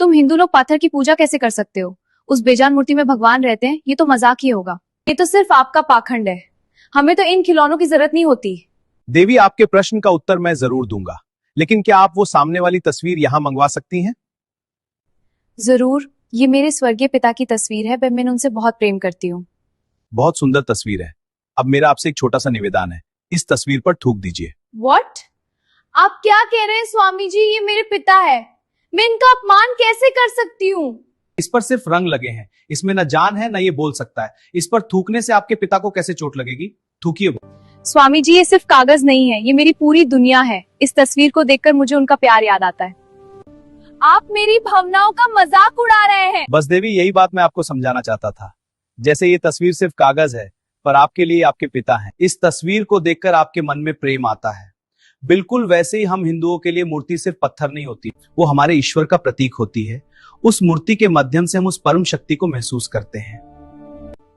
तुम हिंदू लोग पाथर की पूजा कैसे कर सकते हो? उस बेजान मूर्ति में भगवान रहते हैं, ये तो मजाक ही होगा। ये तो सिर्फ आपका पाखंड है। हमें तो इन खिलौनों की जरूरत नहीं होती। देवी, आपके प्रश्न का उत्तर मैं जरूर दूंगा, लेकिन क्या आप वो सामने वाली तस्वीर यहाँ मंगवा सकती हैं? जरूर, ये मेरे स्वर्गीय पिता की तस्वीर है। मैं उनसे बहुत प्रेम करती हूँ। बहुत सुंदर तस्वीर है। अब मेरा आपसे एक छोटा सा निवेदन है, इस तस्वीर पर थूक दीजिए। व्हाट? आप क्या कह रहे हैं स्वामी जी? ये मेरे पिता है, मैं इनका अपमान कैसे कर सकती हूँ? इस पर सिर्फ रंग लगे हैं, इसमें न जान है न ये बोल सकता है। इस पर थूकने से आपके पिता को कैसे चोट लगेगी? थूकिए। स्वामी जी, ये सिर्फ कागज नहीं है, ये मेरी पूरी दुनिया है। इस तस्वीर को देखकर मुझे उनका प्यार याद आता है। आप मेरी भावनाओं का मजाक उड़ा रहे हैं। बस देवी, यही बात मैं आपको समझाना चाहता था। जैसे ये तस्वीर सिर्फ कागज है, पर आपके लिए आपके पिता हैं। इस तस्वीर को देखकर आपके मन में प्रेम आता है। बिल्कुल वैसे ही हम हिंदुओं के लिए मूर्ति सिर्फ पत्थर नहीं होती, वो हमारे ईश्वर का प्रतीक होती है। उस मूर्ति के माध्यम से हम उस परम शक्ति को महसूस करते हैं।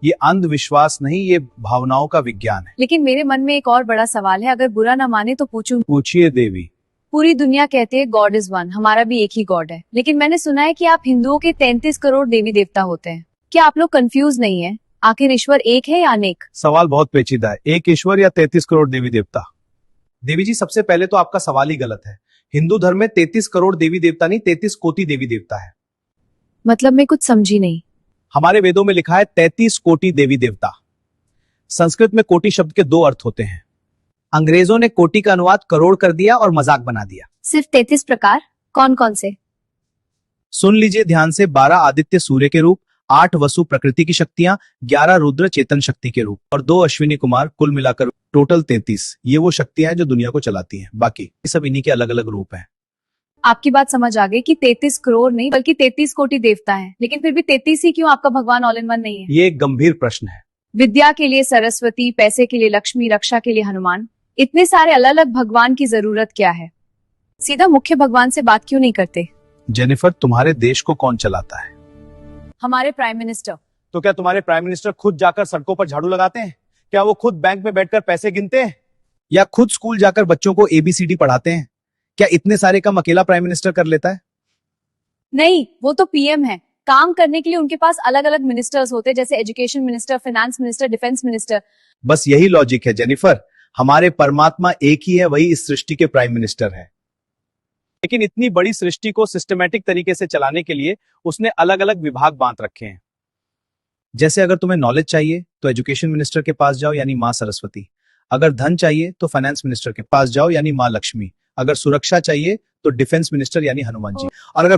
ये अंधविश्वास नहीं, ये भावनाओं का विज्ञान है। लेकिन मेरे मन में एक और बड़ा सवाल है, अगर बुरा ना माने तो पूछूं? पूछिए देवी। पूरी दुनिया कहते हैं गॉड इज वन, हमारा भी एक ही गॉड है, लेकिन मैंने सुना है कि आप हिंदुओं के 33 करोड़ देवी देवता होते हैं। क्या आप लोग कंफ्यूज नहीं है? आखिर ईश्वर एक है या अनेक? सवाल बहुत पेचीदा है, एक ईश्वर या 33 करोड़ देवी देवता? देवी जी, सबसे पहले तो आपका सवाल ही गलत है। हिंदू धर्म में 33 करोड़ देवी देवता नहीं, 33 कोटि देवी देवता है। मतलब मैं कुछ समझी नहीं। हमारे वेदों में लिखा है 33 कोटि देवी देवता। संस्कृत में कोटि शब्द के दो अर्थ होते हैं। अंग्रेजों ने कोटि का अनुवाद करोड़ कर दिया और मजाक बना दिया। सिर्फ 33 प्रकार? कौन कौन से? सुन लीजिए ध्यान से। 12 आदित्य सूर्य के रूप, 8 वसु प्रकृति की शक्तियां, 11 रुद्र चेतन शक्ति के रूप और 2 अश्विनी कुमार, कुल मिलाकर टोटल 33। ये वो शक्तियां हैं जो दुनिया को चलाती हैं। बाकी सब इन्हीं के अलग अलग रूप हैं। आपकी बात समझ आ गई कि 33 करोड़ नहीं बल्कि 33 कोटि देवता हैं, लेकिन फिर भी 33 ही क्यों? आपका भगवान ऑल इन वन नहीं है? ये एक गंभीर प्रश्न है। विद्या के लिए सरस्वती, पैसे के लिए लक्ष्मी, रक्षा के लिए हनुमान, इतने सारे अलग अलग भगवान की जरूरत क्या है? सीधा मुख्य भगवान से बात क्यों नहीं करते? जेनिफर, तुम्हारे देश को कौन चलाता है? हमारे प्राइम मिनिस्टर। तो क्या तुम्हारे प्राइम मिनिस्टर खुद जाकर सड़कों पर झाड़ू लगाते हैं? क्या वो खुद बैंक में बैठकर पैसे गिनते हैं? या खुद स्कूल जाकर बच्चों को ABCD पढ़ाते हैं? क्या इतने सारे काम अकेला प्राइम मिनिस्टर कर लेता है? नहीं, वो तो पीएम है। काम करने के लिए उनके पास अलग अलग मिनिस्टर्स होते हैं, जैसे education minister, finance minister, defence minister. बस यही लॉजिक है जेनिफर। हमारे परमात्मा एक ही है, वही इस सृष्टि के प्राइम मिनिस्टर है। लेकिन इतनी बड़ी सृष्टि को सिस्टमैटिक तरीके से चलाने के लिए उसने अलग अलग विभाग बांट रखे हैं। जैसे अगर तुम्हें नॉलेज चाहिए तो एजुकेशन मिनिस्टर के पास जाओ, यानी माँ सरस्वती। अगर धन चाहिए तो फाइनेंस मिनिस्टर के पास जाओ, यानी माँ लक्ष्मी। अगर सुरक्षा चाहिए तो डिफेंस मिनिस्टर यानी हनुमान जी। और अगर